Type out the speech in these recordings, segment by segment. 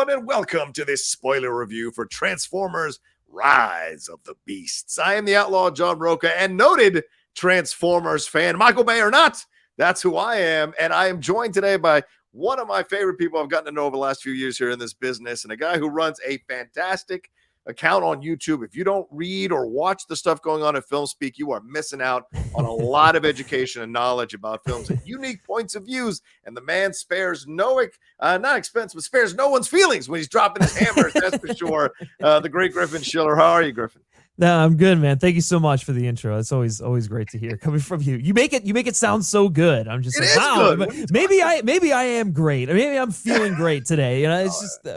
everyone, and welcome to this spoiler review for Transformers Rise of the Beasts. I am the Outlaw John Rocha, and noted Transformers fan, Michael Bay or not, that's who I am, and I am joined today by one of my favorite people I've gotten to know over the last few years here in this business, and a guy who runs a fantastic account on YouTube. If you don't read or watch the stuff going on at FilmSpeak, you are missing out on a lot of education and knowledge about films and unique points of views. And the man spares no, not expense, but spares no one's feelings when he's dropping his hammers. That's for sure. The great Griffin Schiller. How are you, Griffin? No, I'm good, man. Thank you so much for the intro. It's always great to hear coming from you. You make it sound so good. I'm just like, wow, maybe I am great. Maybe I'm feeling great today. You know, it's just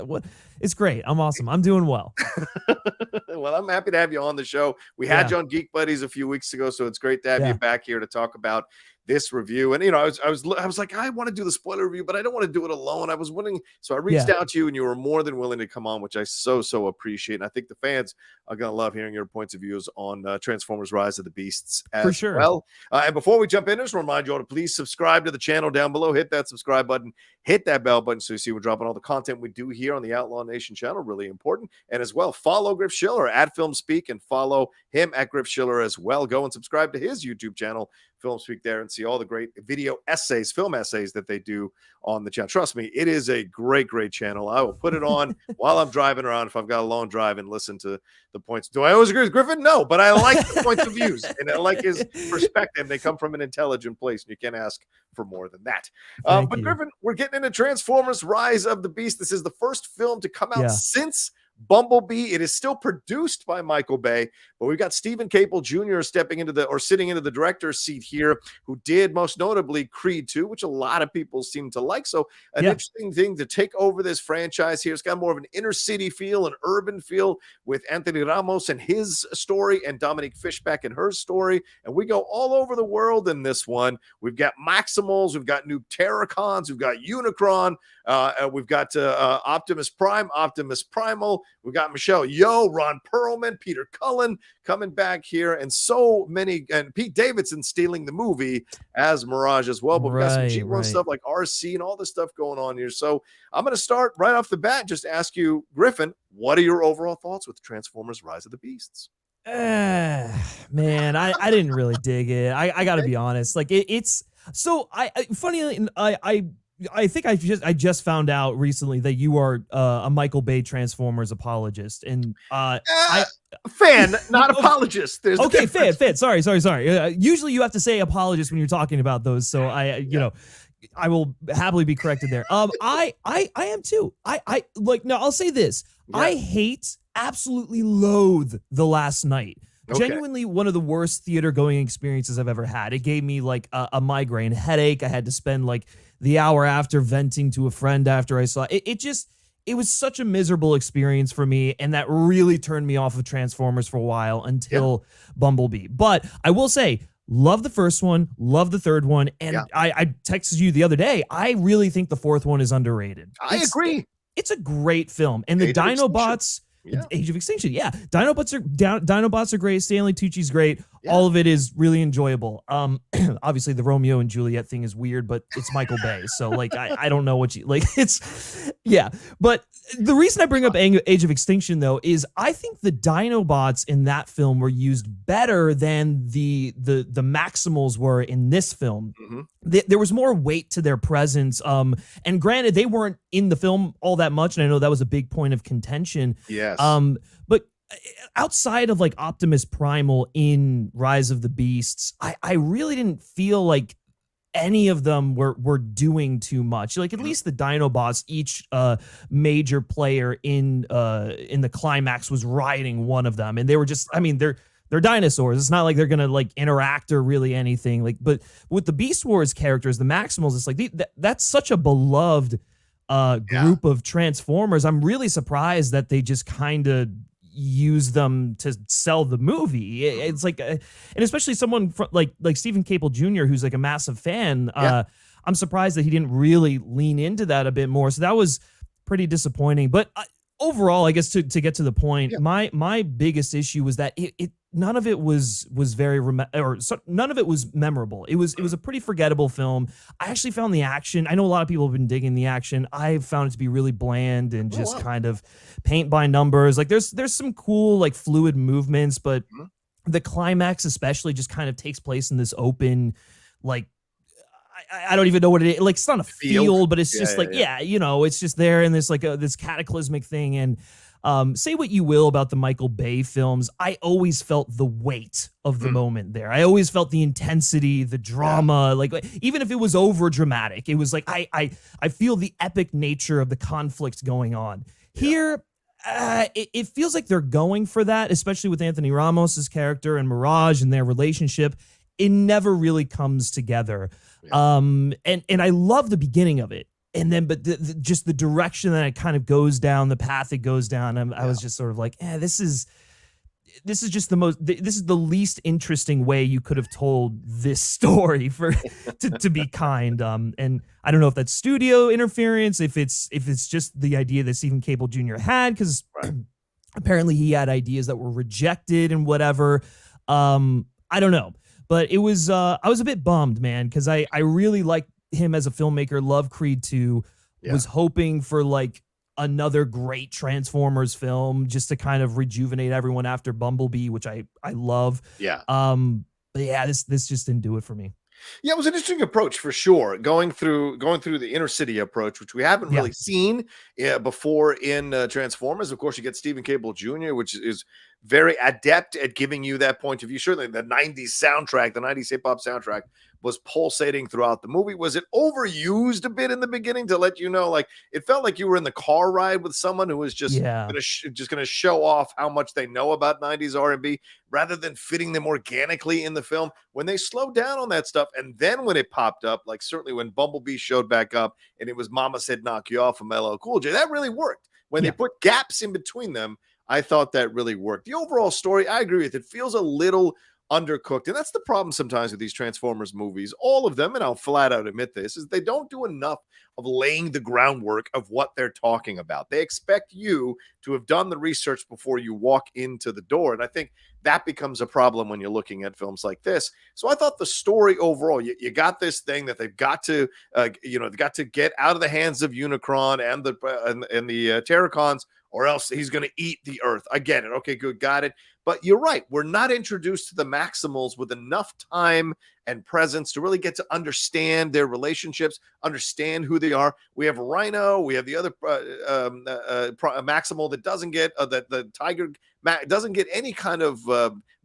it's great. I'm awesome. I'm doing well. Well, I'm happy to have you on the show. We had you on Geek Buddies a few weeks ago, so it's great to have you back here to talk about this review. And you know, I was like, I want to do the spoiler review, but I don't want to do it alone. I was wondering, so I reached out to you, and you were more than willing to come on, which I so appreciate. And I think the fans are gonna love hearing your points of views on Transformers: Rise of the Beasts as for sure. Well, and before we jump in, just remind you all to please subscribe to the channel down below. Hit that subscribe button, hit that bell button, so you see we're dropping all the content we do here on the Outlaw Nation channel. Really important. And as well, follow Griff Schiller at FilmSpeak and follow him at Griff Schiller as well. Go and subscribe to his YouTube channel, FilmSpeak, there, and see all the great video essays, film essays that they do on the channel. Trust me, it is a great channel. I will put it on while I'm driving around if I've got a long drive and listen to the points. Do I always agree with Griffin? No, but I like the points of views, and I like his perspective. They come from an intelligent place, and you can't ask for more than that. But Griffin, we're getting into Transformers: Rise of the Beast. This is the first film to come out since Bumblebee. It is still produced by Michael Bay, but we've got Steven Caple Jr. sitting into the director's seat here, who did most notably Creed 2, which a lot of people seem to like. So an interesting thing to take over this franchise here. It's got more of an inner city feel, an urban feel, with Anthony Ramos and his story and Dominique Fishback and her story. And we go all over the world in this one. We've got Maximals, we've got new Terrorcons, we've got Unicron, we've got Optimus Prime, Optimus Primal. We've got Michelle Yeoh, Ron Perlman, Peter Cullen coming back here, and so many, and Pete Davidson stealing the movie as Mirage as well. But we've got some G1 stuff like RC and all this stuff going on here. So I'm going to start right off the bat, just ask you, Griffin, what are your overall thoughts with Transformers: Rise of the Beasts? Man, I didn't really dig it. I got to be honest. Like it's so I think I just found out recently that you are a Michael Bay Transformers apologist, and fan, not apologist. There's fan. Sorry. Usually you have to say apologist when you're talking about those, so you know, I will happily be corrected there. I am too. I like. No, I'll say this. I absolutely loathe The Last Night. Genuinely one of the worst theater going experiences I've ever had. It gave me like a migraine headache. I had to spend like the hour after venting to a friend after I saw it. It was such a miserable experience for me, and that really turned me off of Transformers for a while until Bumblebee. But I will say, love the first one, love the third one, and I texted you the other day. I really think the fourth one is underrated. I agree. It's a great film, and the Dinobots. Age of Extinction, Dinobots are great. Stanley Tucci's great. All of it is really enjoyable. Obviously the Romeo and Juliet thing is weird, but it's Michael Bay, so like I don't know what you like. It's But the reason I bring up Age of Extinction though is I think the Dinobots in that film were used better than the Maximals were in this film. There was more weight to their presence. And granted, they weren't in the film all that much, and I know that was a big point of contention. But outside of like Optimus Primal in Rise of the Beasts, I really didn't feel like any of them were doing too much. Like at least the Dinobots, each major player in the climax was riding one of them, and they were just, I mean, they're dinosaurs. It's not like they're gonna like interact or really anything. Like, but with the Beast Wars characters, the Maximals, it's like that's such a beloved group of Transformers. I'm really surprised that they just kind of use them to sell the movie. It's like, and especially someone like Steven Caple Jr., who's like a massive fan. I'm surprised that he didn't really lean into that a bit more. So that was pretty disappointing. But overall, I guess to get to the point, my biggest issue was that none of it was very none of it was memorable. It was a pretty forgettable film. I actually found the action. I know a lot of people have been digging the action. I found it to be really bland and just kind of paint by numbers. Like there's some cool like fluid movements, but the climax especially just kind of takes place in this open, like I don't even know what it is. Like it's not a field, but it's just you know, it's just there in this like this cataclysmic thing. And say what you will about the Michael Bay films, I always felt the weight of the moment there. I always felt the intensity, the drama. Like even if it was over dramatic, it was like I feel the epic nature of the conflict going on here. It feels like they're going for that, especially with Anthony Ramos's character and Mirage and their relationship. It never really comes together. And I love the beginning of it. And then, but just the direction that it kind of goes down, the path it goes down, I was just sort of like, this is just this is the least interesting way you could have told this story to be kind. And I don't know if that's studio interference, if it's just the idea that Steven Caple Jr. had, because apparently he had ideas that were rejected and whatever. I don't know, but it was, I was a bit bummed, man, because I really like him as a filmmaker, love Creed 2, was hoping for like another great Transformers film just to kind of rejuvenate everyone after Bumblebee, which I love. But yeah, this just didn't do it for me. Yeah, it was an interesting approach for sure. Going through the inner city approach, which we haven't really seen before in Transformers. Of course, you get Steven Caple Jr., which is very adept at giving you that point of view. Certainly, the '90s soundtrack, the '90s hip hop soundtrack, was pulsating throughout the movie. Was it overused a bit in the beginning to let you know, like it felt like you were in the car ride with someone who was just gonna show off how much they know about '90s R&B rather than fitting them organically in the film? When they slowed down on that stuff, and then when it popped up, like certainly when Bumblebee showed back up and it was Mama Said Knock You Off from LL Cool J, that really worked. When they put gaps in between them, I thought that really worked. The overall story, I agree with it, feels a little undercooked. And that's the problem sometimes with these Transformers movies. All of them, and I'll flat out admit this, is they don't do enough of laying the groundwork of what they're talking about. They expect you to have done the research before you walk into the door. And I think that becomes a problem when you're looking at films like this. So I thought the story overall, you got this thing that they've got to, got to get out of the hands of Unicron and the Terrorcons, or else he's going to eat the earth. I get it. Okay, good. Got it. But you're right. We're not introduced to the Maximals with enough time and presence to really get to understand their relationships, understand who they are. We have Rhino. We have the other Maximal that doesn't get, the Tiger doesn't get any kind of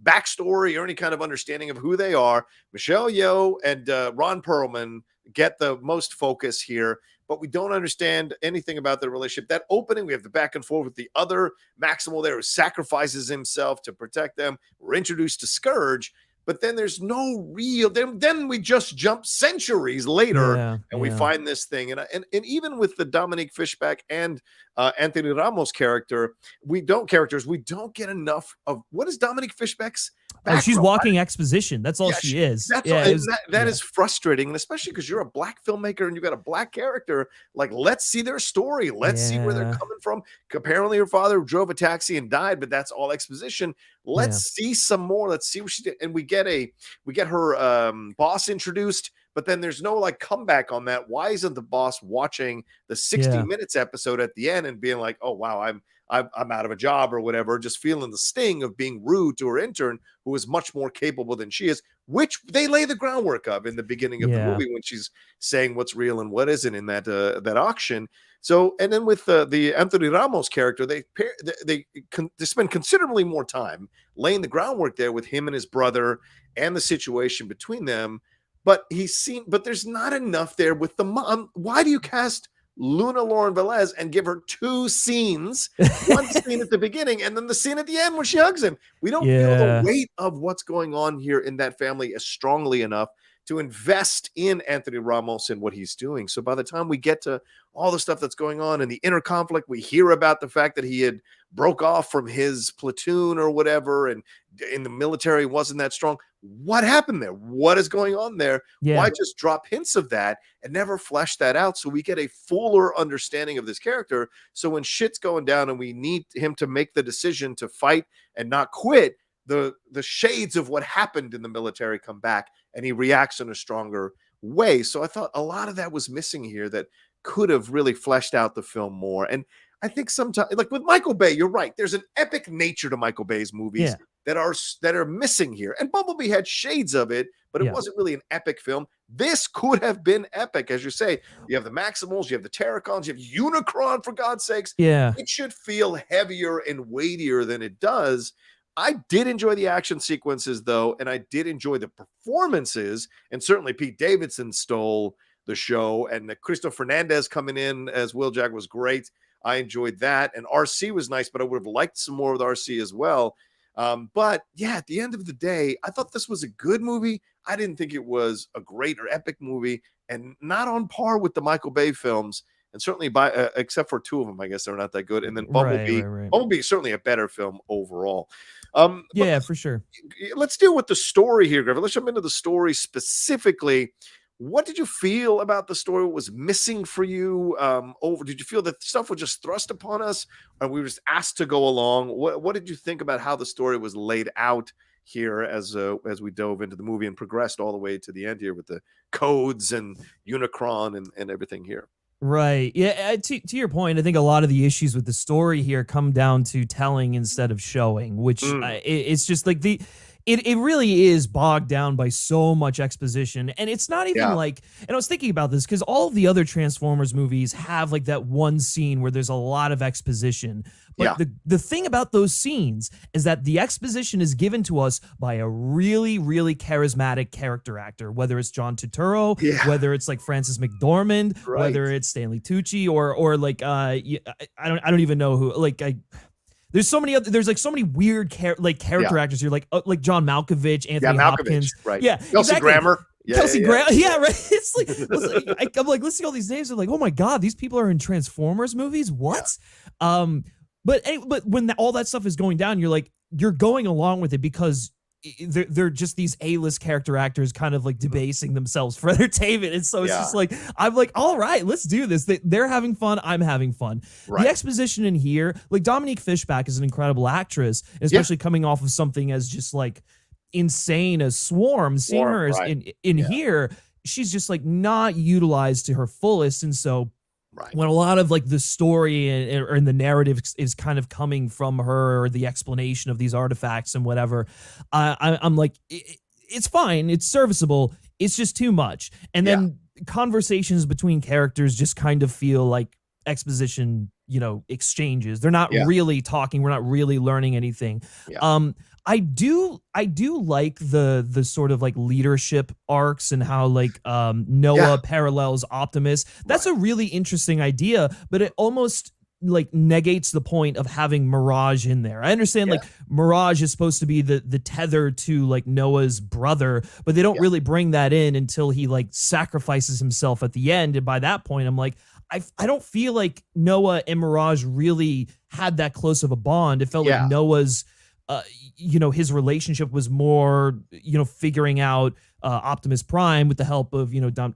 backstory or any kind of understanding of who they are. Michelle Yeoh and Ron Perlman get the most focus here, but we don't understand anything about their relationship. That opening, we have the back and forth with the other Maximal there who sacrifices himself to protect them. We're introduced to Scourge, but then there's no real, then we just jump centuries later and we find this thing. And even with the Dominique Fishback and Anthony Ramos character, we don't get enough of what is Dominique Fishback's background. She's walking exposition. That's all she is. That is frustrating, and especially because you're a black filmmaker and you got a black character. Like, let's see their story. Let's see where they're coming from. Apparently, her father drove a taxi and died, but that's all exposition. Let's see some more. Let's see what she did, and we get her boss introduced. But then there's no like comeback on that. Why isn't the boss watching the 60 minutes episode at the end and being like, oh wow, I'm out of a job or whatever, just feeling the sting of being rude to her intern who is much more capable than she is, which they lay the groundwork of in the beginning of the movie when she's saying what's real and what isn't in that auction. So, and then with the Anthony Ramos character, they spend considerably more time laying the groundwork there with him and his brother and the situation between them. But there's not enough there with the mom. Why do you cast Luna Lauren Velez and give her two scenes, one scene at the beginning and then the scene at the end when she hugs him? We don't feel the weight of what's going on here in that family as strongly enough to invest in Anthony Ramos and what he's doing. So by the time we get to all the stuff that's going on in the inner conflict, we hear about the fact that he had broke off from his platoon or whatever, and in the military wasn't that strong. What happened there? What is going on there? Why just drop hints of that and never flesh that out so we get a fuller understanding of this character? So when shit's going down and we need him to make the decision to fight and not quit, the shades of what happened in the military come back, and he reacts in a stronger way. So I thought a lot of that was missing here that could have really fleshed out the film more. And I think sometimes, like with Michael Bay, you're right. There's an epic nature to Michael Bay's movies that are missing here. And Bumblebee had shades of it, but it wasn't really an epic film. This could have been epic, as you say. You have the Maximals, you have the Terrorcons, you have Unicron, for God's sakes. Yeah. It should feel heavier and weightier than it does. I did enjoy the action sequences, though, and I did enjoy the performances. And certainly Pete Davidson stole the show, and the Cristo Fernandez coming in as Wheeljack was great. I enjoyed that. And RC was nice, but I would have liked some more with RC as well. But yeah, at the end of the day, I thought this was a good movie. I didn't think it was a great or epic movie, and not on par with the Michael Bay films. And certainly except for two of them, I guess they're not that good. And then Bumblebee, Bumblebee is certainly a better film overall. Yeah, for sure. Let's deal with the story here, Griffin. Let's jump into the story specifically. What did you feel about the story? What was missing for you? Did you feel that stuff was just thrust upon us, or we were just asked to go along? What did you think about how the story was laid out here as we dove into the movie and progressed all the way to the end here with the codes and Unicron and everything here? Right. Yeah. To your point, I think a lot of the issues with the story here come down to telling instead of showing, which it's just like it really is bogged down by so much exposition. And it's not even like, and I was thinking about this because all of the other Transformers movies have like that one scene where there's a lot of exposition. But the thing about those scenes is that the exposition is given to us by a really, really charismatic character actor, whether it's John Turturro, whether it's like Francis McDormand, whether it's Stanley Tucci, or like I don't even know who, like there's so many other. There's like so many weird character actors here, like John Malkovich, Anthony Hopkins, Kelsey Grammer. Kelsey Grammer, right. It's like I'm like listening to all these names. I'm like, oh my god, these people are in Transformers movies. What? But when all that stuff is going down, you're going along with it because they're just these A-list character actors kind of like debasing themselves for entertainment. And so it's just like, I'm like, all right, let's do this. They're having fun. I'm having fun. The exposition in here, like Dominique Fishback is an incredible actress, especially coming off of something as just like insane as Swarm. Seeing her in here, she's just like not utilized to her fullest. And so when a lot of like the story and the narrative is kind of coming from her, or the explanation of these artifacts and whatever, I'm like, it's fine, it's serviceable, it's just too much. And then conversations between characters just kind of feel like exposition, exchanges. They're not really talking. We're not really learning anything. I do like the sort of like leadership arcs and how like Noah parallels Optimus. That's a really interesting idea, but it almost like negates the point of having Mirage in there. I understand like Mirage is supposed to be the tether to like Noah's brother, but they don't really bring that in until he like sacrifices himself at the end. And by that point, I'm like, I don't feel like Noah and Mirage really had that close of a bond. It felt like Noah's his relationship was more, figuring out Optimus Prime with the help of,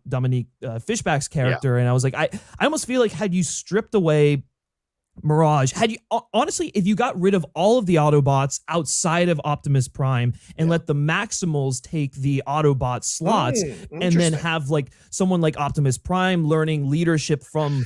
Dominique Fishback's character. And I was like, I almost feel like had you stripped away Mirage, honestly, if you got rid of all of the Autobots outside of Optimus Prime and let the Maximals take the Autobot slots and then have like someone like Optimus Prime learning leadership from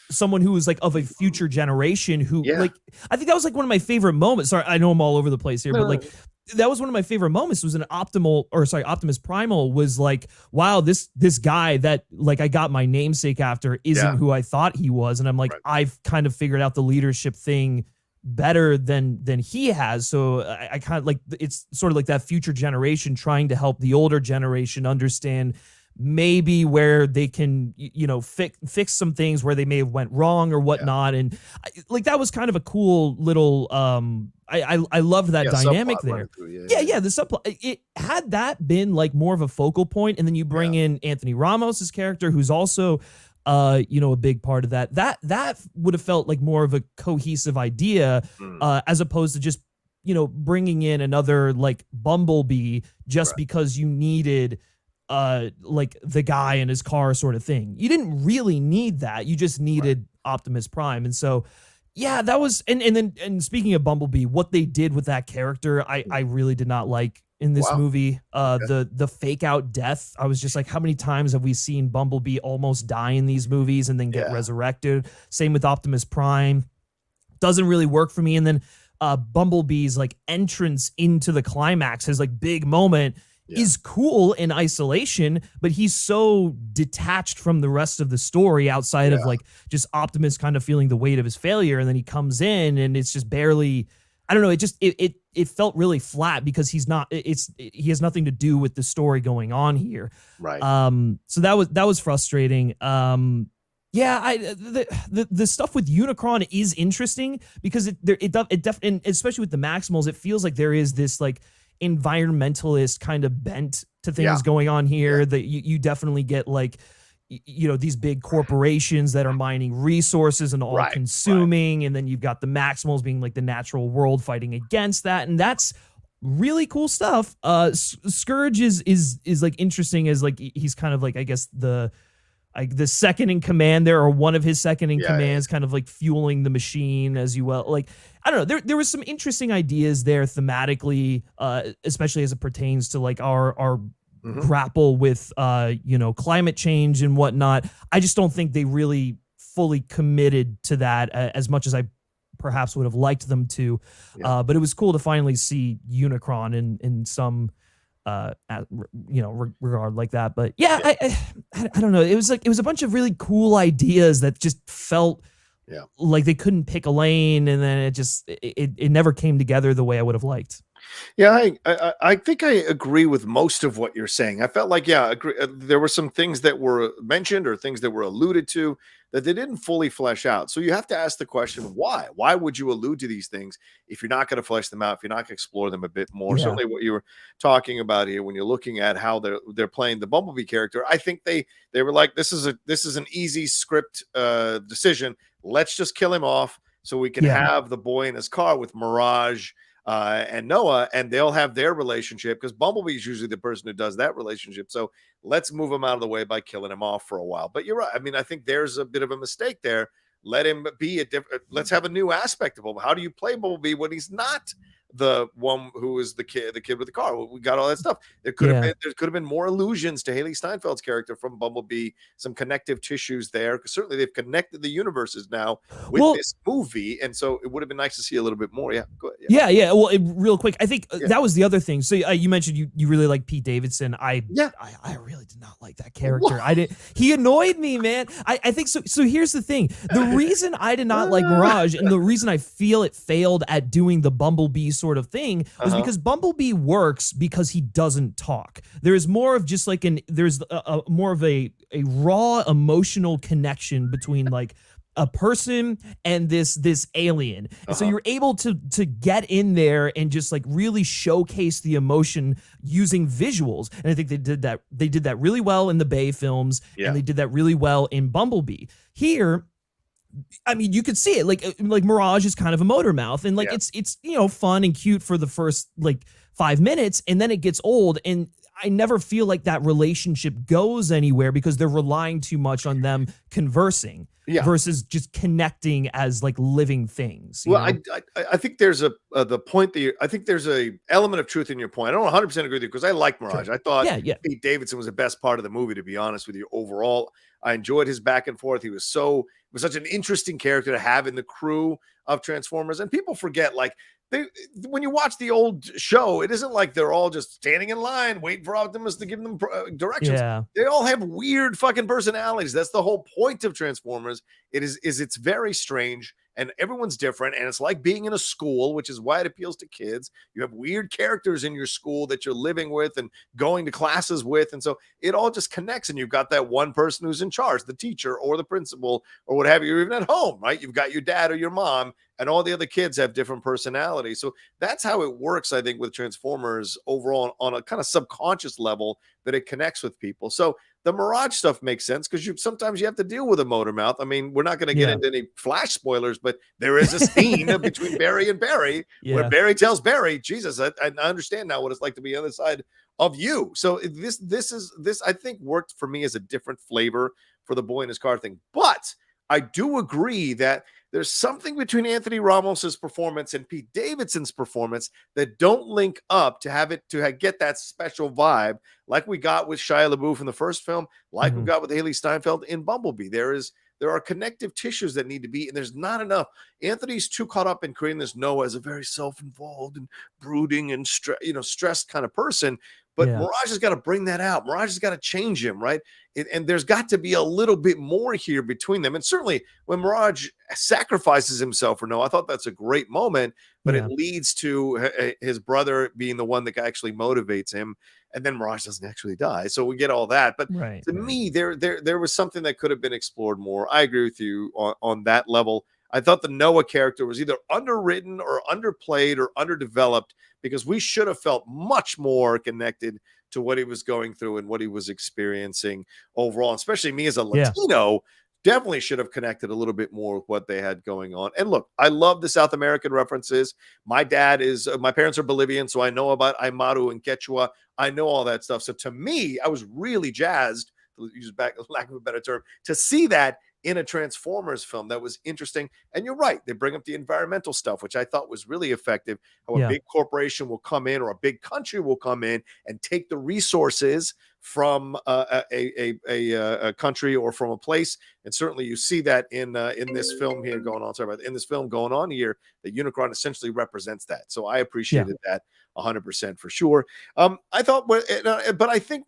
someone who was like of a future generation who like, I think that was like one of my favorite moments. Sorry, I know I'm all over the place here, but like that was one of my favorite moments. Was Optimus Primal was like, wow, this guy that like I got my namesake after isn't who I thought he was. And I'm like, I've kind of figured out the leadership thing better than he has. So I kind of like, it's sort of like that future generation trying to help the older generation understand maybe where they can, fix some things where they may have went wrong or whatnot. And like, that was kind of a cool little, I loved that dynamic there. The subplot, it had that been like more of a focal point, and then you bring in Anthony Ramos's character, who's also, a big part of that would have felt like more of a cohesive idea, as opposed to just, bringing in another like Bumblebee just because you needed like the guy in his car sort of thing. You didn't really need that. You just needed Optimus Prime. And so, Yeah, that was and speaking of Bumblebee, what they did with that character, I really did not like in this movie. The fake out death. I was just like, how many times have we seen Bumblebee almost die in these movies and then get resurrected? Same with Optimus Prime. Doesn't really work for me. And then Bumblebee's like entrance into the climax, his like big moment is cool in isolation, but he's so detached from the rest of the story outside of like just Optimus kind of feeling the weight of his failure. And then he comes in and it's just barely, I don't know. It just, it felt really flat because he has nothing to do with the story going on here. Right. So that was frustrating. Yeah, the stuff with Unicron is interesting because it definitely, especially with the Maximals, it feels like there is this like environmentalist kind of bent to things going on here that you definitely get like, you know, these big corporations that are mining resources and all consuming. And then you've got the Maximals being like the natural world fighting against that. And that's really cool stuff. Scourge is like interesting as like, he's kind of like, I guess the second in command there, or one of his second in commands, kind of like fueling the machine as you will. Like, I don't know. There was some interesting ideas there thematically, especially as it pertains to like our grapple with, you know, climate change and whatnot. I just don't think they really fully committed to that as much as I perhaps would have liked them to. But it was cool to finally see Unicron in some, you know, regard like that. But yeah, I don't know. It was a bunch of really cool ideas that just felt like they couldn't pick a lane, and then it never came together the way I would have liked. Yeah, I think I agree with most of what you're saying. I felt like, there were some things that were mentioned or things that were alluded to that they didn't fully flesh out. So you have to ask the question, why? Why would you allude to these things if you're not going to flesh them out, if you're not going to explore them a bit more? Certainly what you were talking about here, when you're looking at how they're playing the Bumblebee character, I think they were like, this is an easy script decision. Let's just kill him off so we can have the boy in his car with Mirage and Noah, and they'll have their relationship, because Bumblebee is usually the person who does that relationship. So let's move him out of the way by killing him off for a while. But you're right. I mean, I think there's a bit of a mistake there. Let him be a different. Let's have a new aspect of him. How do you play Bumblebee when he's not the one who is the kid with the car? We got all that stuff. There could have been more allusions to Haley Steinfeld's character from Bumblebee, some connective tissues there, because certainly they've connected the universes now with this movie, and so it would have been nice to see a little bit more. Go ahead. Yeah. Well, real quick, I think that was the other thing. So you mentioned you really like Pete Davidson. I really did not like that character. He annoyed me, man. I think so. So here's the thing: the reason I did not like Mirage, and the reason I feel it failed at doing the Bumblebee sort of thing, was because Bumblebee works because he doesn't talk. There's more of just like there's more of a raw emotional connection between like a person and this alien. And so you're able to get in there and just like really showcase the emotion using visuals. And I think they did that really well in the Bay films, and they did that really well in Bumblebee. Here, I mean, you could see it like Mirage is kind of a motor mouth, and like it's you know, fun and cute for the first like 5 minutes, and then it gets old, and I never feel like that relationship goes anywhere because they're relying too much on them conversing versus just connecting as like living things. Well, I think there's the point that I think there's a element of truth in your point. I don't 100% agree with you, because I like Mirage. Sure. I thought Pete Davidson was the best part of the movie, to be honest with you. Overall, I enjoyed his back and forth. He was such an interesting character to have in the crew of Transformers. And people forget, like, when you watch the old show, it isn't like they're all just standing in line waiting for Optimus to give them directions. They all have weird fucking personalities. That's the whole point of Transformers. It's very strange, and everyone's different, and it's like being in a school, which is why it appeals to kids. You have weird characters in your school that you're living with and going to classes with, and so it all just connects, and you've got that one person who's in charge, the teacher or the principal or what have you, or even at home, right? You've got your dad or your mom, and all the other kids have different personalities. So that's how it works, I think, with Transformers overall on a kind of subconscious level, that it connects with people. So the Mirage stuff makes sense, because sometimes you have to deal with a motor mouth. I mean, we're not going to get into any Flash spoilers, but there is a scene between Barry and Barry where Barry tells Barry, Jesus, I understand now what it's like to be on the side of you. So this I think worked for me as a different flavor for the boy in his car thing. But I do agree that there's something between Anthony Ramos's performance and Pete Davidson's performance that don't link up to get that special vibe like we got with Shia LaBeouf in the first film, like we got with Haley Steinfeld in Bumblebee. There are connective tissues that need to be, and there's not enough. Anthony's too caught up in creating this Noah as a very self-involved and brooding and stressed kind of person. But Mirage has got to bring that out. Mirage has got to change him, right? And there's got to be a little bit more here between them. And certainly when Mirage sacrifices himself for Noah, I thought that's a great moment, but it leads to his brother being the one that actually motivates him. And then Mirage doesn't actually die. So we get all that. But to me, there was something that could have been explored more. I agree with you on that level. I thought the Noah character was either underwritten or underplayed or underdeveloped, because we should have felt much more connected to what he was going through and what he was experiencing overall. Especially me as a Latino, definitely should have connected a little bit more with what they had going on. And look, I love the South American references. My parents are Bolivian, so I know about Aymaru and Quechua. I know all that stuff. So to me, I was really jazzed, to use lack of a better term, to see that in a Transformers film. That was interesting. And you're right, they bring up the environmental stuff, which I thought was really effective. How a big corporation will come in, or a big country will come in and take the resources from a country or from a place. And certainly you see that in this film here going on. Sorry about that. In this film going on here, that Unicron essentially represents that. So I appreciated that 100% for sure. I thought, but I think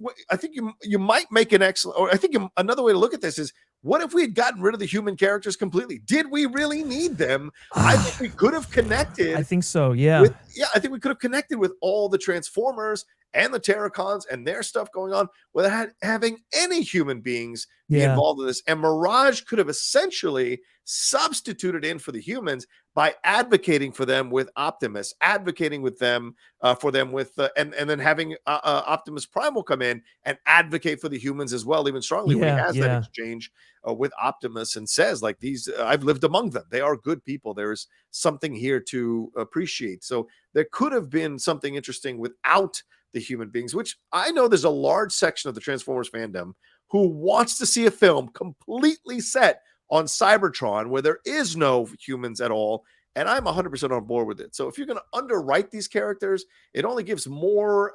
you might make an excellent, or I think another way to look at this is, what if we had gotten rid of the human characters completely? Did we really need them? I think we could have connected. I think so. Yeah. I think we could have connected with all the Transformers and the Terrorcons and their stuff going on without having any human beings be involved in this. And Mirage could have essentially substituted in for the humans by advocating for them with Optimus, advocating with them for them with, and then having Optimus Prime will come in and advocate for the humans as well, even strongly when he has that exchange with Optimus and says, like, these, I've lived among them. They are good people. There's something here to appreciate. So there could have been something interesting without the human beings, which I know there's a large section of the Transformers fandom who wants to see a film completely set on Cybertron where there is no humans at all. And I'm 100% on board with it. So if you're going to underwrite these characters, it only gives more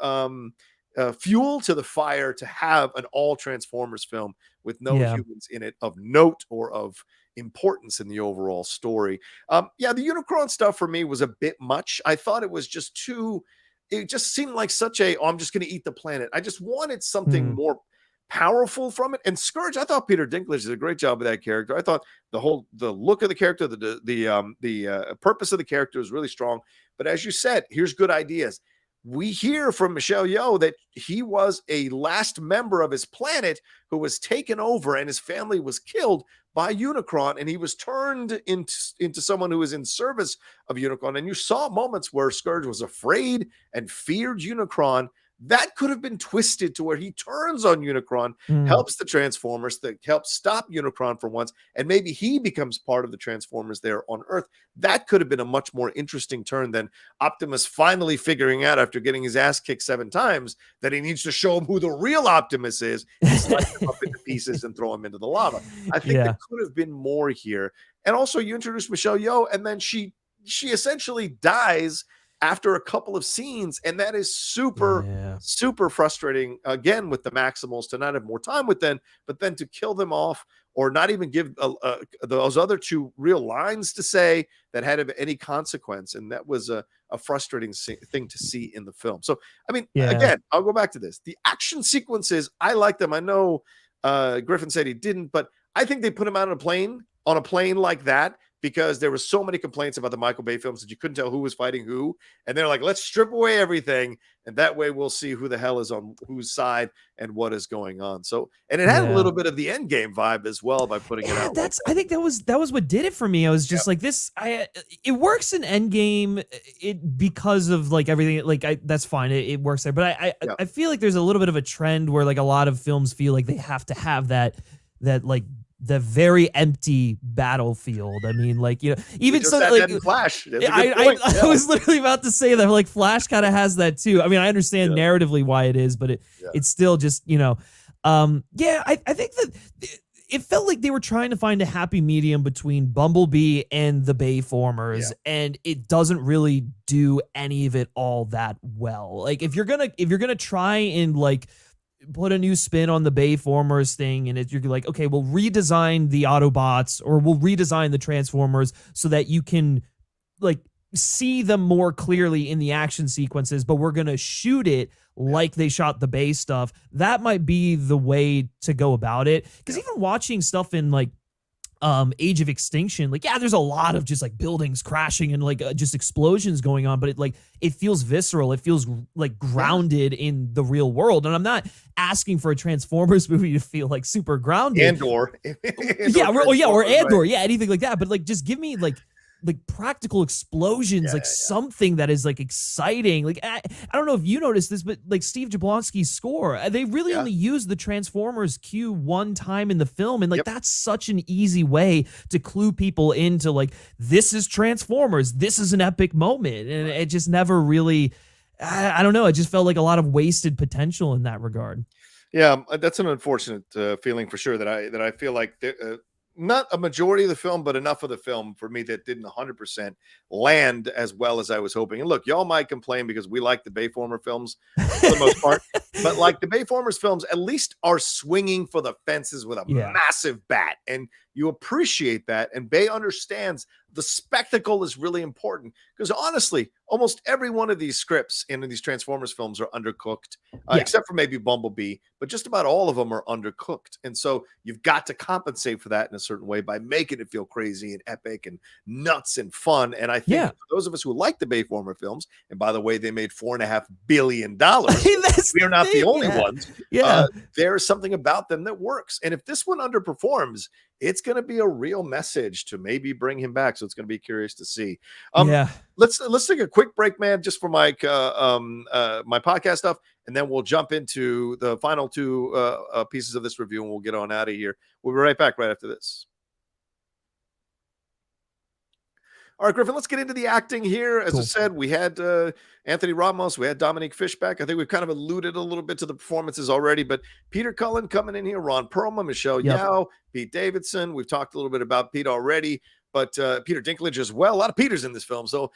fuel to the fire to have an all Transformers film with no humans in it of note or of importance in the overall story. The Unicron stuff for me was a bit much. I thought it was just too, it just seemed like such a, I'm just going to eat the planet. I just wanted something more powerful from it. And Scourge, I thought Peter Dinklage did a great job with that character. I thought the look of the character, the purpose of the character was really strong. But as you said, here's good ideas. We hear from Michelle Yeoh that he was a last member of his planet who was taken over and his family was killed by Unicron, and he was turned into someone who was in service of Unicron. And you saw moments where Scourge was afraid and feared Unicron. That could have been twisted to where he turns on Unicron, helps the Transformers, that helps stop Unicron for once, and maybe he becomes part of the Transformers there on Earth. That could have been a much more interesting turn than Optimus finally figuring out, after getting his ass kicked 7 times, that he needs to show him who the real Optimus is, and slice him up into pieces and throw him into the lava. I think there could have been more here. And also, you introduced Michelle Yeoh, and then she essentially dies after a couple of scenes, and that is super frustrating, again, with the Maximals, to not have more time with them, but then to kill them off, or not even give those other 2 real lines to say that had any consequence. And that was a frustrating thing to see in the film. So, I mean, again, I'll go back to this. The action sequences, I like them. I know Griffin said he didn't, but I think they put him out on a plane like that, because there were so many complaints about the Michael Bay films that you couldn't tell who was fighting who. And they're like, let's strip away everything, and that way we'll see who the hell is on whose side and what is going on. So, and it had a little bit of the Endgame vibe as well by putting it out. I think that was what did it for me. I was just like, this, it works in Endgame because of like everything. Like, that's fine. It works there. But I feel like there's a little bit of a trend where like a lot of films feel like they have to have that like the very empty battlefield. I mean, like, you know, even so, like Flash. I was literally about to say that, like, Flash kind of has that too. I mean, I understand narratively why it is, but it's still just, you know, I think that it felt like they were trying to find a happy medium between Bumblebee and the Bayformers, and it doesn't really do any of it all that well. Like if you're gonna try and like put a new spin on the Bayformers thing, and you're like, okay, we'll redesign the Autobots or we'll redesign the Transformers so that you can like see them more clearly in the action sequences, but we're gonna shoot it like they shot the Bay stuff. That might be the way to go about it. Because even watching stuff in like Age of Extinction, like there's a lot of just like buildings crashing and like just explosions going on, but it feels visceral. It feels like grounded in the real world. And I'm not asking for a Transformers movie to feel like super grounded. Andor. Or Andor, anything like that. But like just give me like practical explosions, something that is like exciting. Like I don't know if you noticed this, but like Steve Jablonsky's score, they really only used the Transformers cue one time in the film, and like that's such an easy way to clue people into like, this is Transformers, this is an epic moment, and it just never really, I don't know, it just felt like a lot of wasted potential in that regard. Yeah, that's an unfortunate feeling for sure. That I feel like not a majority of the film, but enough of the film for me that didn't 100% land as well as I was hoping. And look, y'all might complain because we like the Bayformer films for the most part, but like the Bayformers films at least are swinging for the fences with a massive bat, and you appreciate that. And Bay understands the spectacle is really important, because honestly, almost every one of these scripts in these Transformers films are undercooked, except for maybe Bumblebee, but just about all of them are undercooked. And so you've got to compensate for that in a certain way by making it feel crazy and epic and nuts and fun. And I think for those of us who like the Bayformer films, and by the way, they made $4.5 billion. We are not the only ones. There is something about them that works. And if this one underperforms, it's going to be a real message to maybe bring him back. So it's going to be curious to see. Let's take a quick break, man, just for my my podcast stuff, and then we'll jump into the final two pieces of this review, and we'll get on out of here. We'll be right back right after this. All right, Griffin, let's get into the acting here. As I said, we had Anthony Ramos, we had Dominique Fishback. I think we've kind of alluded a little bit to the performances already, but Peter Cullen coming in here, Ron Perlman, Michelle Yeoh, Pete Davidson. We've talked a little bit about Pete already, but Peter Dinklage as well. A lot of Peters in this film. So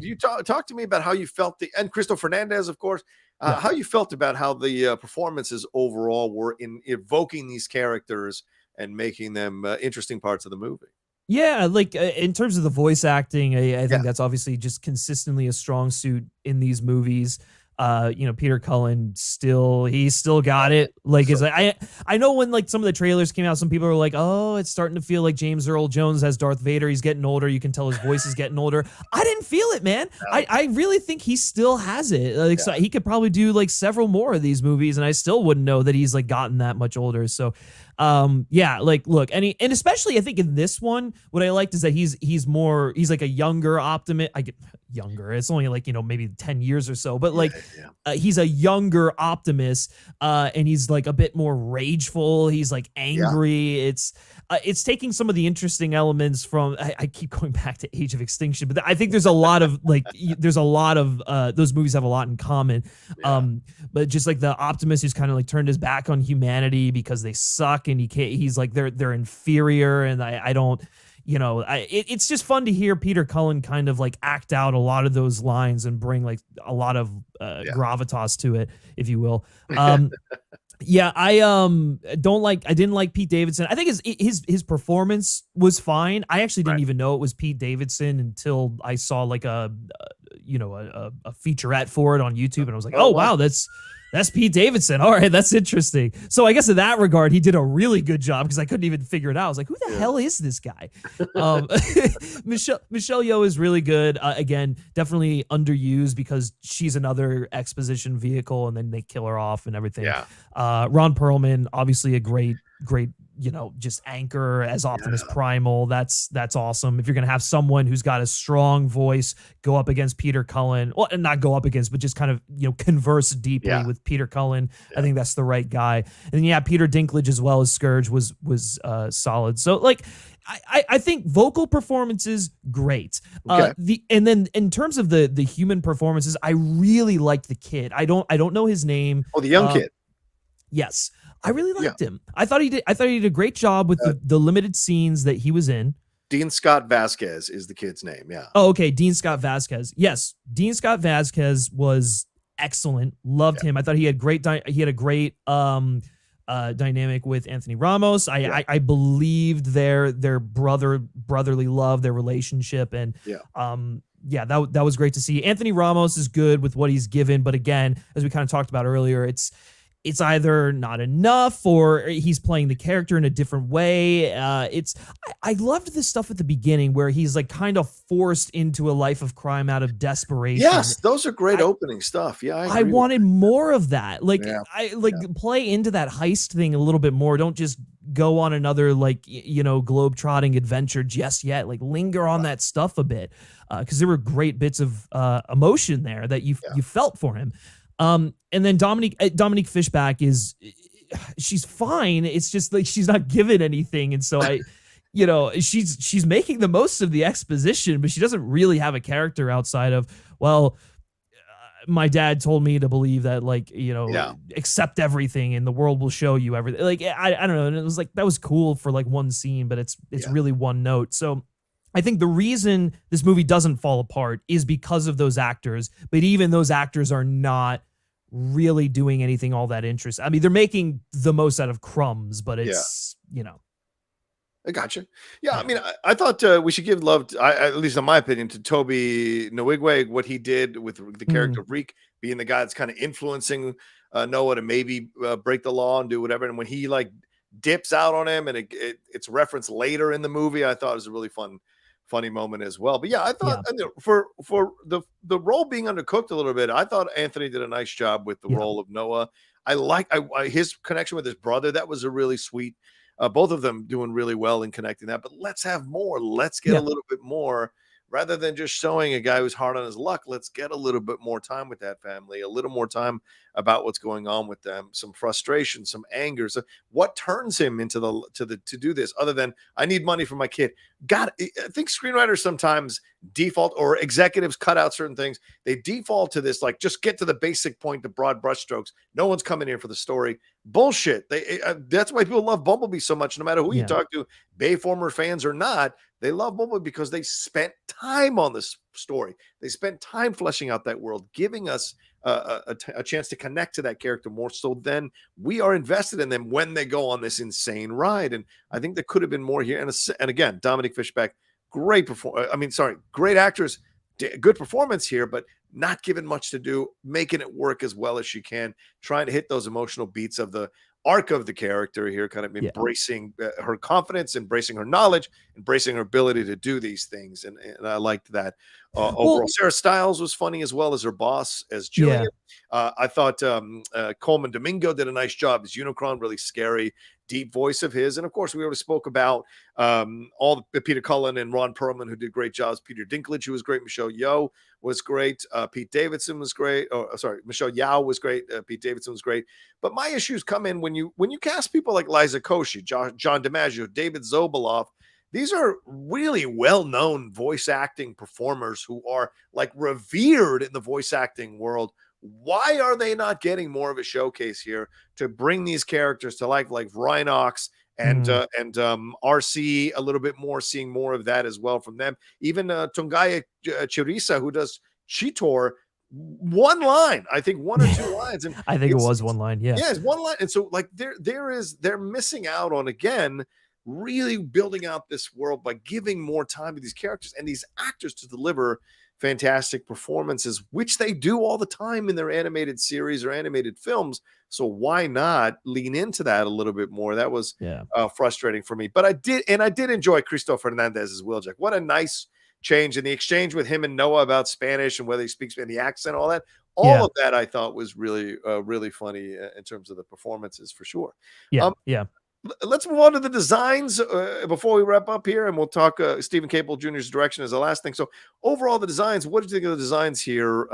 you talk to me about how you felt, and Cristo Fernandez, of course, how you felt about how the performances overall were in evoking these characters and making them interesting parts of the movie. Yeah, like in terms of the voice acting, I think that's obviously just consistently a strong suit in these movies. Peter Cullen he's still got it. Like, I know when like some of the trailers came out, some people were like, "Oh, it's starting to feel like James Earl Jones as Darth Vader. He's getting older. You can tell his voice is getting older." I didn't feel it, man. I really think he still has it. Like, so he could probably do like several more of these movies, and I still wouldn't know that he's like gotten that much older. So, like, look, and especially I think in this one, what I liked is that he's like a younger Optimus. I get younger. It's only like, maybe 10 years or so, but like he's a younger Optimus, and he's like a bit more rageful. He's like angry. It's taking some of the interesting elements from, I keep going back to Age of Extinction, but I think there's a lot of those movies have a lot in common. But just like the Optimus who's kind of like turned his back on humanity because they suck, and he's like they're inferior, and I don't, it's just fun to hear Peter Cullen kind of like act out a lot of those lines and bring like a lot of gravitas to it, if you will. I didn't like Pete Davidson. I think his performance was fine. I actually didn't even know it was Pete Davidson until I saw like a featurette for it on YouTube, and I was like, oh wow, that's Pete Davidson. All right, that's interesting. So I guess in that regard, he did a really good job, because I couldn't even figure it out. I was like, who the hell is this guy? Michelle Yeoh is really good. Again, definitely underused because she's another exposition vehicle, and then they kill her off and everything. Ron Perlman, obviously a great, just anchor as Optimus Primal. That's awesome. If you're going to have someone who's got a strong voice go up against Peter Cullen, well, and not go up against, but just kind of, converse deeply with Peter Cullen, I think that's the right guy. And then, Peter Dinklage as well as Scourge was solid. So like, I think vocal performances, great. And then in terms of the human performances, I really liked the kid. I don't know his name. Oh, the young kid. Yes. I really liked him. I thought he did a great job with the limited scenes that he was in. Dean Scott Vasquez is the kid's name. Yeah. Oh, okay. Dean Scott Vasquez. Yes, Dean Scott Vasquez was excellent. Loved him. I thought he had a great dynamic with Anthony Ramos. I believed their brotherly love, their relationship, and that was great to see. Anthony Ramos is good with what he's given, but again, as we kind of talked about earlier, it's either not enough or he's playing the character in a different way. I loved this stuff at the beginning where he's like kind of forced into a life of crime out of desperation. Yes, those are great opening stuff. Yeah, I wanted more of that. Play into that heist thing a little bit more. Don't just go on another globe-trotting adventure just yet. Like linger on that stuff a bit, because there were great bits of emotion there that you felt for him. And then Dominique Fishback she's fine. It's just like she's not given anything, and so she's making the most of the exposition, but she doesn't really have a character outside of my dad told me to believe that accept everything and the world will show you everything. Like I don't know, and it was like that was cool for like one scene, but it's really one note. So I think the reason this movie doesn't fall apart is because of those actors, but even those actors are not really doing anything all that interesting. I mean, they're making the most out of crumbs, but it's, I gotcha. Yeah, I mean, I thought we should give love, at least in my opinion, to Toby Nwigwe, what he did with the character of Reek, being the guy that's kind of influencing Noah to maybe break the law and do whatever. And when he like dips out on him, and it's referenced later in the movie, I thought it was a really funny moment as well. But I thought for the role being undercooked a little bit, I thought Anthony did a nice job with the role of Noah. I like his connection with his brother. That was a really sweet. Both of them doing really well in connecting that. But let's have more. Let's get a little bit more. Rather than just showing a guy who's hard on his luck, let's get a little bit more time with that family, a little more time about what's going on with them, some frustration, some anger. So what turns him into to do this other than I need money for my kid? I think screenwriters sometimes default, or executives cut out certain things. They default to this, like just get to the basic point, the broad brushstrokes. No one's coming here for the story. Bullshit. That's why people love Bumblebee so much. No matter who you talk to, Bayformer fans or not, they love Bumblebee because they spent time on this story. They spent time fleshing out that world, giving us a chance to connect to that character more. So then we are invested in them when they go on this insane ride. And I think there could have been more here. And again, Dominique Fishback, great actors, good performance here, but not given much to do, making it work as well as she can, trying to hit those emotional beats of the arc of the character here, kind of embracing her confidence, embracing her knowledge, embracing her ability to do these things. And I liked that. Overall, Sarah Stiles was funny as well as her boss, as Jillian. I thought Coleman Domingo did a nice job as Unicron, really scary, deep voice of his. And of course, we already spoke about all the Peter Cullen and Ron Perlman, who did great jobs. Peter Dinklage, who was great. Michelle Yeoh was great. Pete Davidson was great. Michelle Yeoh was great. Pete Davidson was great. But my issues come in when you cast people like Liza Koshy, John DiMaggio, David Zoboloff. These are really well-known voice acting performers who are like revered in the voice acting world. Why are they not getting more of a showcase here to bring these characters to life, like Rhinox and RC a little bit more, seeing more of that as well from them. Even Tungaya Chirisa, who does Cheetor, one line, I think one or two lines. And I think it was one line. Yeah. Yeah, it's one line. And so like they're missing out on, again, really building out this world by giving more time to these characters and these actors to deliver fantastic performances, which they do all the time in their animated series or animated films. So why not lean into that a little bit more? That was frustrating for me. But I did enjoy Christopher Hernandez's Wheeljack. What a nice change in the exchange with him and Noah about Spanish and whether he speaks in the accent, all that. All of that I thought was really, really funny in terms of the performances for sure. Yeah. Let's move on to the designs before we wrap up here, and we'll talk Steven Caple Jr.'s direction as the last thing. So overall, the designs, what did you think of the designs here,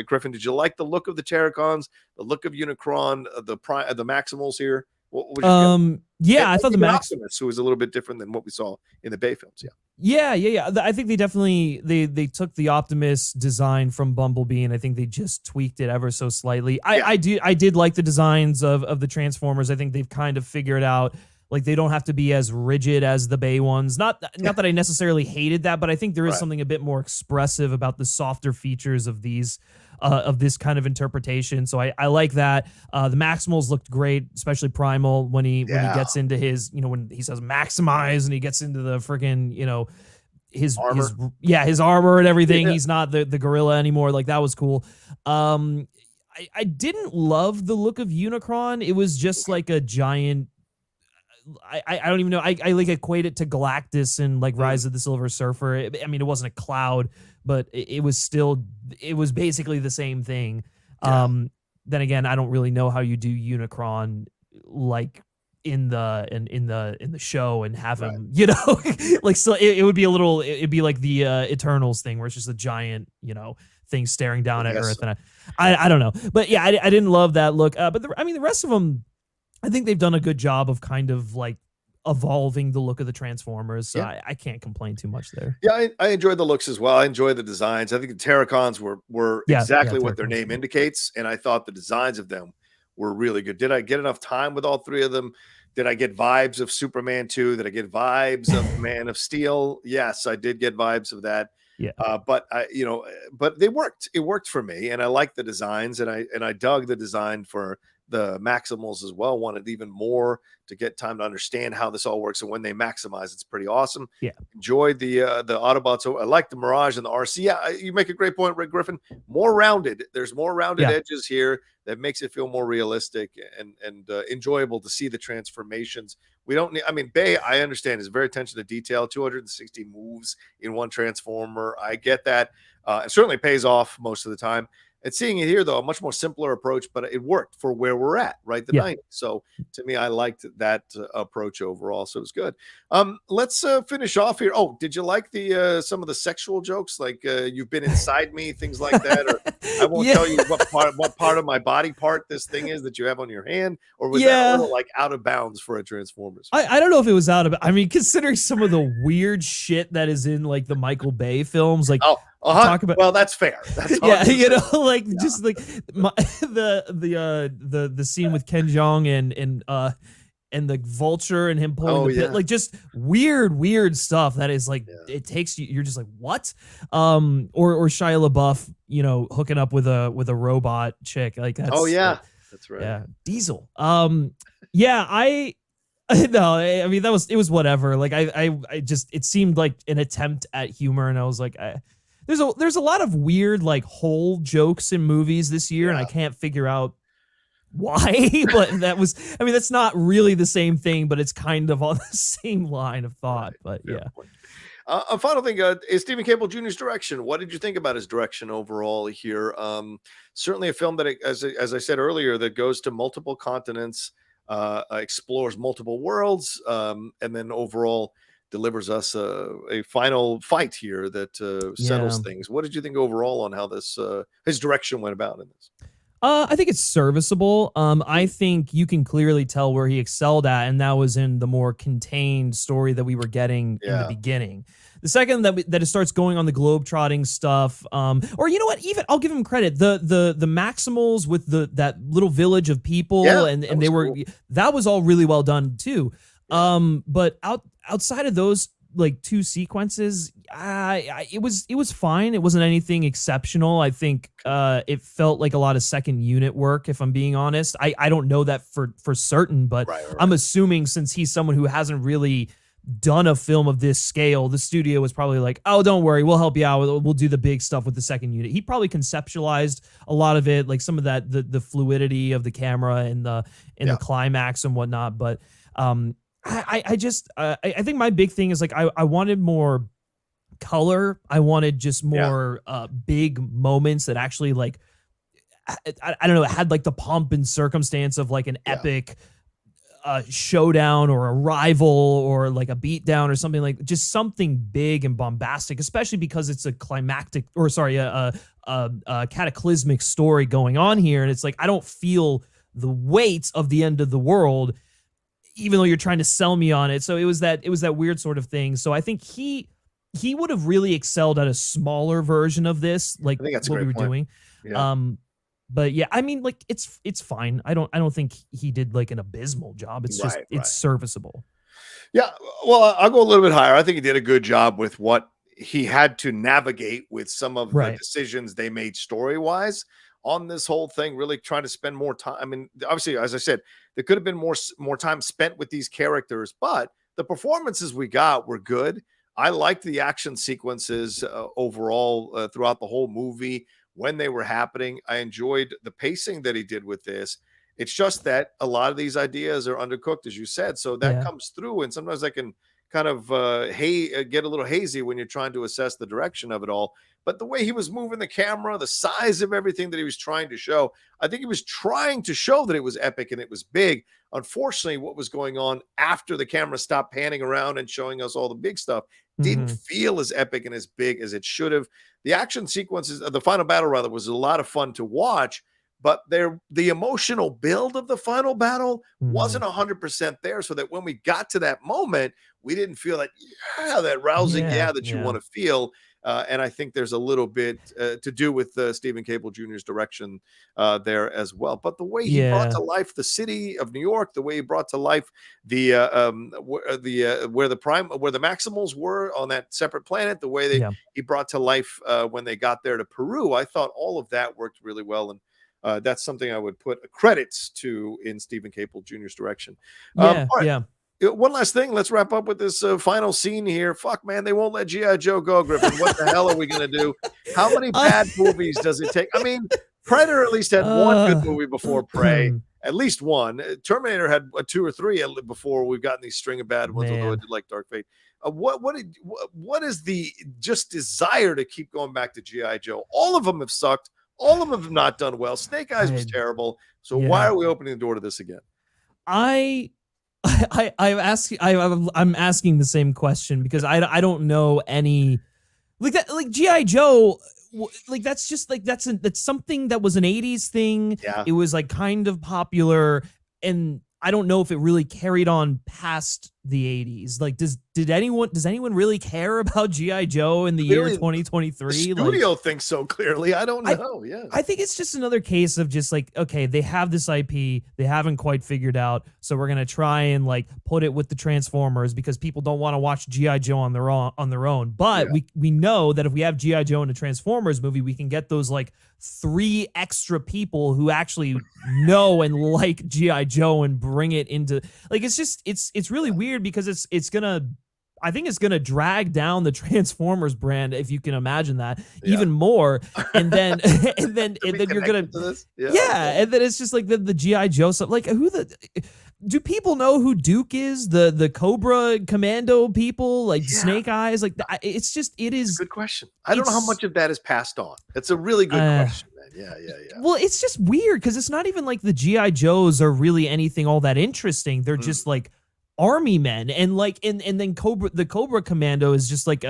Griffin? Did you like the look of the Terrorcons, the look of Unicron, the Maximals here? What I thought the Maximus, who was a little bit different than what we saw in the Bay films. Yeah. I think they definitely they took the Optimus design from Bumblebee, and I think they just tweaked it ever so slightly. I did like the designs of the Transformers. I think they've kind of figured out, like, they don't have to be as rigid as the Bay ones. Not that I necessarily hated that, but I think there is something a bit more expressive about the softer features of these of this kind of interpretation. So I like that. The Maximals looked great, especially Primal when he gets into his, when he says maximize and he gets into the friggin', his armor. His armor and everything. He's not the gorilla anymore. Like, that was cool. I didn't love the look of Unicron. It was just like a giant, I don't even know. I like equate it to Galactus and like Rise of the Silver Surfer. It wasn't a cloud, but it was basically the same thing. Then again, I don't really know how you do Unicron like in the show and have him, like, so it would be it'd be like the Eternals thing where it's just a giant, thing staring down at Earth. And I don't know, but yeah, I didn't love that look. But the rest of them, I think they've done a good job of kind of like evolving the look of the Transformers. So I can't complain too much there. Yeah, I enjoyed the looks as well. I enjoyed the designs. I think the Terrorcons were exactly what their name indicates. And I thought the designs of them were really good. Did I get enough time with all three of them? Did I get vibes of Superman 2? Did I get vibes of Man of Steel? Yes, I did get vibes of that. Yeah. But they worked. It worked for me, and I liked the designs, and I dug the design for the Maximals as well. Wanted even more to get time to understand how this all works, and when they maximize, it's pretty awesome. Yeah, enjoyed the Autobots. I like the Mirage and the RC. Yeah, you make a great point, Rick Griffin. More rounded. There's more rounded edges here that makes it feel more realistic and enjoyable to see the transformations. We don't need. Bay, I understand, is very attention to detail. 260 moves in one Transformer. I get that. It certainly pays off most of the time. And seeing it here, though, a much more simpler approach, but it worked for where we're at, right? The 90s. So to me, I liked that approach overall. So it was good. Let's finish off here. Oh, did you like the some of the sexual jokes, like you've been inside me, things like that? Or I won't tell you what part of my body part this thing is that you have on your hand? Or was that a little like out of bounds for a Transformers? I don't know if it was out of. Considering some of the weird shit that is in like the Michael Bay films, like. Talk about, well, that's fair. That's just like the scene with Ken Jeong and the vulture and him pulling the pit, like just weird stuff that is like it takes you. You're just like, what? Or Shia LaBeouf, hooking up with a robot chick, like that's. Oh yeah, that's right. Yeah, Diesel. No, it was whatever. Like I just, it seemed like an attempt at humor, and I was like, there's a lot of weird like whole jokes in movies this year, and I can't figure out why. But that's not really the same thing, but it's kind of on the same line of thought. But a final thing is Steven Caple Jr.'s direction. What did you think about his direction overall here? Certainly a film that, as I said earlier, that goes to multiple continents, explores multiple worlds, and then overall delivers us a final fight here that settles things. What did you think overall on how this his direction went about in this? I think it's serviceable. I think you can clearly tell where he excelled at, and that was in the more contained story that we were getting in the beginning. The second that it starts going on the globe-trotting stuff, or you know what, even I'll give him credit. The Maximals with that little village of people, and they were cool. That was all really well done too. But outside of those like two sequences, it was fine. It wasn't anything exceptional. I think it felt like a lot of second unit work, if I'm being honest. I don't know that for certain, but I'm assuming, since he's someone who hasn't really done a film of this scale, the studio was probably like, oh, don't worry, we'll help you out. We'll do the big stuff with the second unit. He probably conceptualized a lot of it, like some of that, the fluidity of the camera and the climax and whatnot. But I think my big thing is like I wanted more color. I wanted just more big moments that actually, like, I don't know, it had like the pomp and circumstance of like an epic showdown or a rival or like a beatdown or something, like just something big and bombastic, especially because it's a climactic, or sorry, a cataclysmic story going on here. And it's like, I don't feel the weight of the end of the world, even though you're trying to sell me on it. So it was that weird sort of thing. So I think he he would have really excelled at a smaller version of this, like I think that's a what we great were point. doing. Yeah. But yeah, I mean, like it's fine. I don't think he did like an abysmal job. It's just it's serviceable. Yeah, well, I'll go a little bit higher. I think he did a good job with what he had to navigate with some of the decisions they made story-wise on this whole thing, really trying to spend more time. I mean, obviously, as I said, there could have been more time spent with these characters, but the performances we got were good. I liked the action sequences overall throughout the whole movie when they were happening. I enjoyed the pacing that he did with this. It's just that a lot of these ideas are undercooked, as you said. So that comes through. And sometimes I can kind of get a little hazy when you're trying to assess the direction of it all. But the way he was moving the camera, the size of everything that he was trying to show, I think he was trying to show that it was epic and it was big. Unfortunately, what was going on after the camera stopped panning around and showing us all the big stuff didn't feel as epic and as big as it should have. The action sequences, the final battle rather, was a lot of fun to watch. But the emotional build of the final battle wasn't 100% there, so that when we got to that moment, we didn't feel that rousing that you want to feel. And I think there's a little bit to do with Steven Caple Jr.'s direction there as well. But the way he brought to life the city of New York, the way he brought to life where the Maximals were on that separate planet, the way he brought to life when they got there to Peru, I thought all of that worked really well. And that's something I would put credits to in Steven Caple Jr.'s direction. All right. One last thing. Let's wrap up with this final scene here. Fuck, man, they won't let G.I. Joe go, Griffin. What the hell are we going to do? How many bad movies does it take? I mean, Predator at least had one good movie before Prey. At least one. Terminator had 2 or 3 before we've gotten these string of bad ones, although I did like Dark Fate. What is the just desire to keep going back to G.I. Joe? All of them have sucked. All of them have not done well. Snake Eyes was terrible. So why are we opening the door to this again? I'm asking the same question because I don't know any like that, like G.I. Joe, like that's just like that's something that was an 80s thing. It was like kind of popular, and I don't know if it really carried on past the 80s. Like, does anyone really care about G.I. Joe in the year 2023? The studio thinks so clearly. I don't know. I think it's just another case of just like, okay, they have this IP they haven't quite figured out, so we're gonna try and like put it with the Transformers because people don't want to watch G.I. Joe on their own. But we know that if we have G.I. Joe in a Transformers movie, we can get those like 3 extra people who actually know and like G.I. Joe and bring it into like it's really weird because it's gonna drag down the Transformers brand, if you can imagine that, even more. And then and then you're gonna and then it's just like the G.I. Joe stuff. Like do people know who Duke is? The Cobra Commando people, like Snake Eyes? Like it is a good question. I don't know how much of that is passed on. It's a really good question, man. Yeah. Well, it's just weird because it's not even like the G.I. Joes are really anything all that interesting. They're just like army men, and like and then the Cobra Commando is just like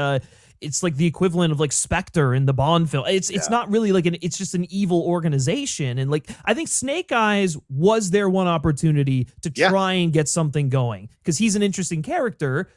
it's like the equivalent of like Spectre in the Bond film. It's not really like it's just an evil organization. And like I think Snake Eyes was their one opportunity to try and get something going because he's an interesting character,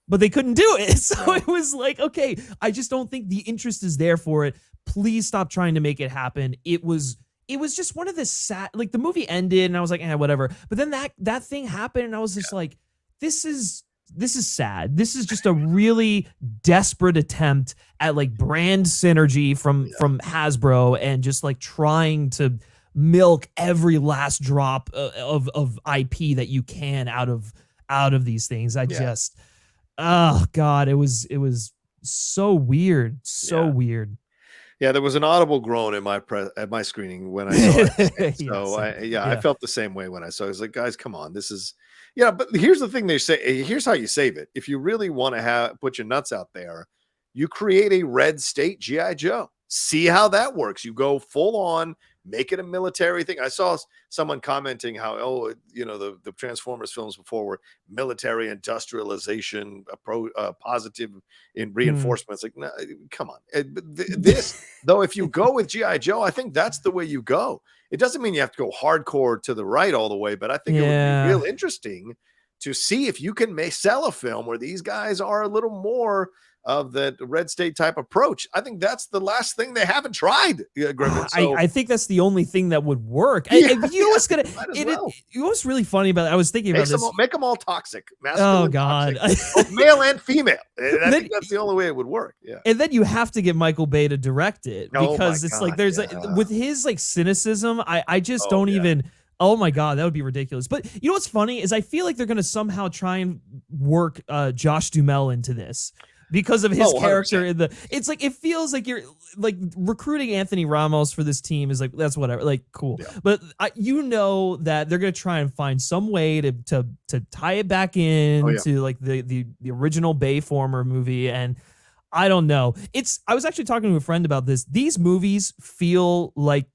but they couldn't do it. So it was like, okay, I just don't think the interest is there for it. Please stop trying to make it happen. It was just one of the sad, like the movie ended and I was like, whatever. But then that thing happened and I was just like, this is sad. This is just a really desperate attempt at like brand synergy from Hasbro and just like trying to milk every last drop of IP that you can out of these things. Just, oh God, it was so weird. So weird. Yeah, there was an audible groan at my screening when I saw it. So I felt the same way when I saw it. I was like, guys, come on, this is but here's the thing they say. Here's how you save it. If you really want to put your nuts out there, you create a red state G.I. Joe. See how that works. You go full on, make it a military thing. I saw someone commenting how, the Transformers films before were military industrialization, positive in reinforcements. Like, no, come on. This, though, if you go with G.I. Joe, I think that's the way you go. It doesn't mean you have to go hardcore to the right all the way, but I think it would be real interesting to see if you can sell a film where these guys are a little more of the red state type approach. I think that's the last thing they haven't tried, Griffin. So, I think that's the only thing that would work. Yeah, you know what's gonna well. what's really funny about it? I was thinking about this. Make them all toxic. Oh God, both male and female. I think that's the only way it would work. Yeah. And then you have to get Michael Bay to direct it because it's God, like there's with his like cynicism. I just don't even. Oh my God, that would be ridiculous. But you know what's funny is I feel like they're going to somehow try and work Josh Duhamel into this because of his character in the. It's like it feels like you're like recruiting Anthony Ramos for this team is like that's whatever, like cool. Yeah. But you know that they're going to try and find some way to tie it back in to like the original Bayformer movie, and I don't know. I was actually talking to a friend about this. These movies feel like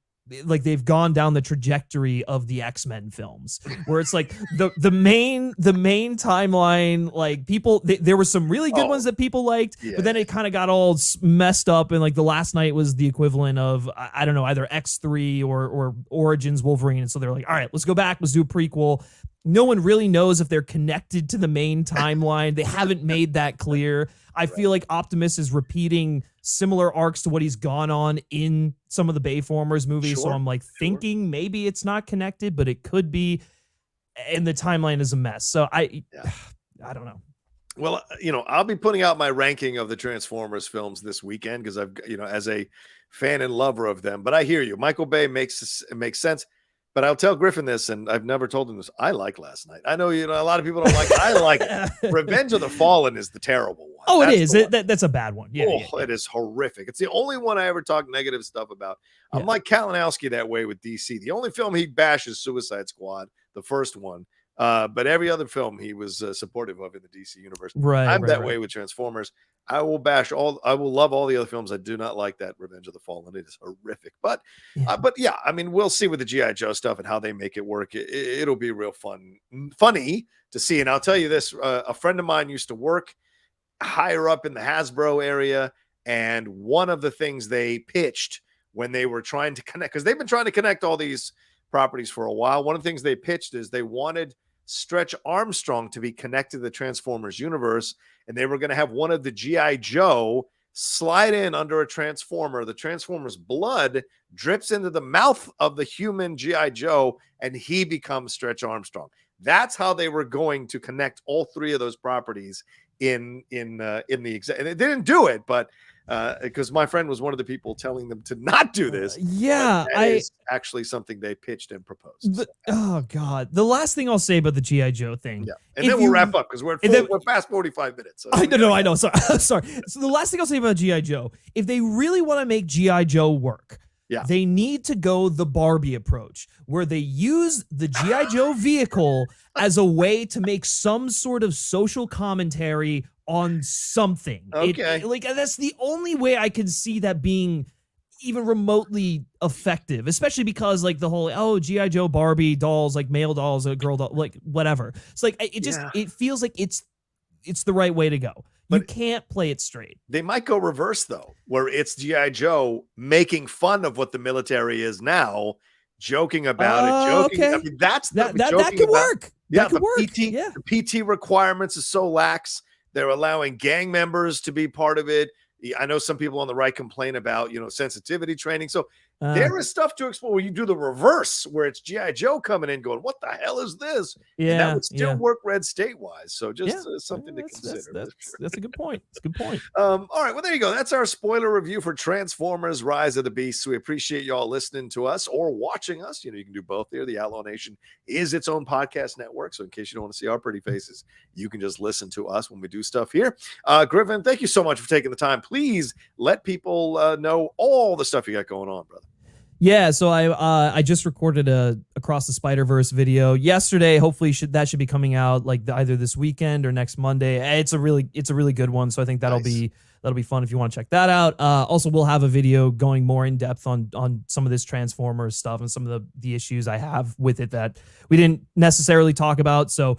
they've gone down the trajectory of the X-Men films where it's like the main timeline, like people, there were some really good ones that people liked, but then it kind of got all messed up. And like the last night was the equivalent of, I don't know, either X3 or Origins Wolverine. And so they're like, all right, let's go back. Let's do a prequel. No one really knows if they're connected to the main timeline. They haven't made that clear. I feel like Optimus is repeating similar arcs to what he's gone on in some of the Bayformers movies. So I'm like thinking maybe it's not connected, but it could be. And the timeline is a mess. So I don't know. Well, I'll be putting out my ranking of the Transformers films this weekend because I've, as a fan and lover of them. But I hear you. Michael Bay makes sense. But I'll tell Griffin this, and I've never told him this. I like Last Night. I know a lot of people don't like it. I like it. Revenge of the Fallen is the terrible one. Oh, that's it is. That's a bad one. Yeah, It is horrific. It's the only one I ever talk negative stuff about. I'm like Kalinowski that way with DC. The only film he bashes Suicide Squad, the first one. But every other film he was supportive of in the DC universe. I'm that way with Transformers. I will love all the other films. I do not like that Revenge of the Fallen. It is horrific. But I mean, we'll see with the G.I. Joe stuff and how they make it work. It'll be real funny to see. And I'll tell you this, a friend of mine used to work higher up in the Hasbro area. And one of the things they pitched when they were trying to connect, because they've been trying to connect all these properties for a while. One of the things they pitched is they wanted Stretch Armstrong to be connected to the Transformers universe, and they were going to have one of the G.I. Joe slide in under a Transformer. The Transformer's blood drips into the mouth of the human G.I. Joe, and he becomes Stretch Armstrong. That's how they were going to connect all three of those properties in the exact. And they didn't do it, but because my friend was one of the people telling them to not do this. Is actually something they pitched and proposed. Oh God. The last thing I'll say about the G.I. Joe thing. Yeah. And then we'll wrap up because we're past 45 minutes. So I know. Sorry. So the last thing I'll say about G.I. Joe, if they really want to make G.I. Joe work, they need to go the Barbie approach, where they use the G.I. Joe vehicle as a way to make some sort of social commentary on something. Okay. That's the only way I can see that being even remotely effective, especially because like the whole G.I. Joe Barbie dolls, like male dolls, a girl doll, like whatever. It's like it feels like it's the right way to go. But you can't play it straight. They might go reverse though, where it's G.I. Joe making fun of what the military is now, joking about it. Okay. I mean, that could work. That could work. The PT requirements are so lax. They're allowing gang members to be part of it. I know some people on the right complain about, sensitivity training. So there is stuff to explore where you do the reverse, where it's G.I. Joe coming in going, what the hell is this? Yeah. And that would still work red state-wise. So just something to consider. That's a good point. It's a good point. All right. Well, there you go. That's our spoiler review for Transformers Rise of the Beasts. We appreciate y'all listening to us or watching us. You can do both here. The Outlaw Nation is its own podcast network. So in case you don't want to see our pretty faces, you can just listen to us when we do stuff here. Griffin, thank you so much for taking the time. Please let people know all the stuff you got going on, brother. Yeah, so I just recorded a Across the Spider-Verse video yesterday. Hopefully that should be coming out like either this weekend or next Monday. It's a really good one, so I think that'll be fun if you want to check that out. Also, we'll have a video going more in depth on some of this Transformers stuff and some of the issues I have with it that we didn't necessarily talk about. So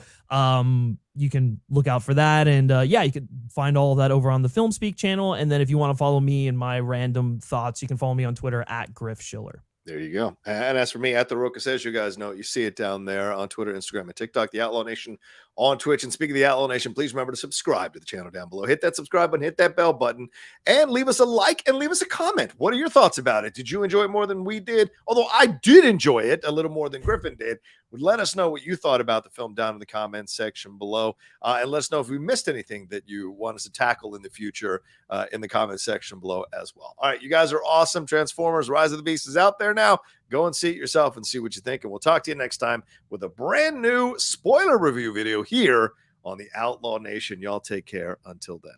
you can look out for that. And you can find all of that over on the FilmSpeak channel. And then if you want to follow me and my random thoughts, you can follow me on Twitter at Griff Schiller. There you go. And as for me, at the Rocha Says, you guys know, you see it down there on Twitter, Instagram, and TikTok, the Outlaw Nation on Twitch. And speaking of the Outlaw Nation, please remember to subscribe to the channel down below. Hit that subscribe button, hit that bell button, and leave us a like and leave us a comment. What are your thoughts about it? Did you enjoy it more than we did? Although I did enjoy it a little more than Griffin did. Let us know what you thought about the film down in the comments section below. And let us know if we missed anything that you want us to tackle in the future in the comments section below as well. All right, you guys are awesome. Transformers Rise of the Beast is out there now. Go and see it yourself and see what you think. And we'll talk to you next time with a brand new spoiler review video here on the Outlaw Nation. Y'all take care until then.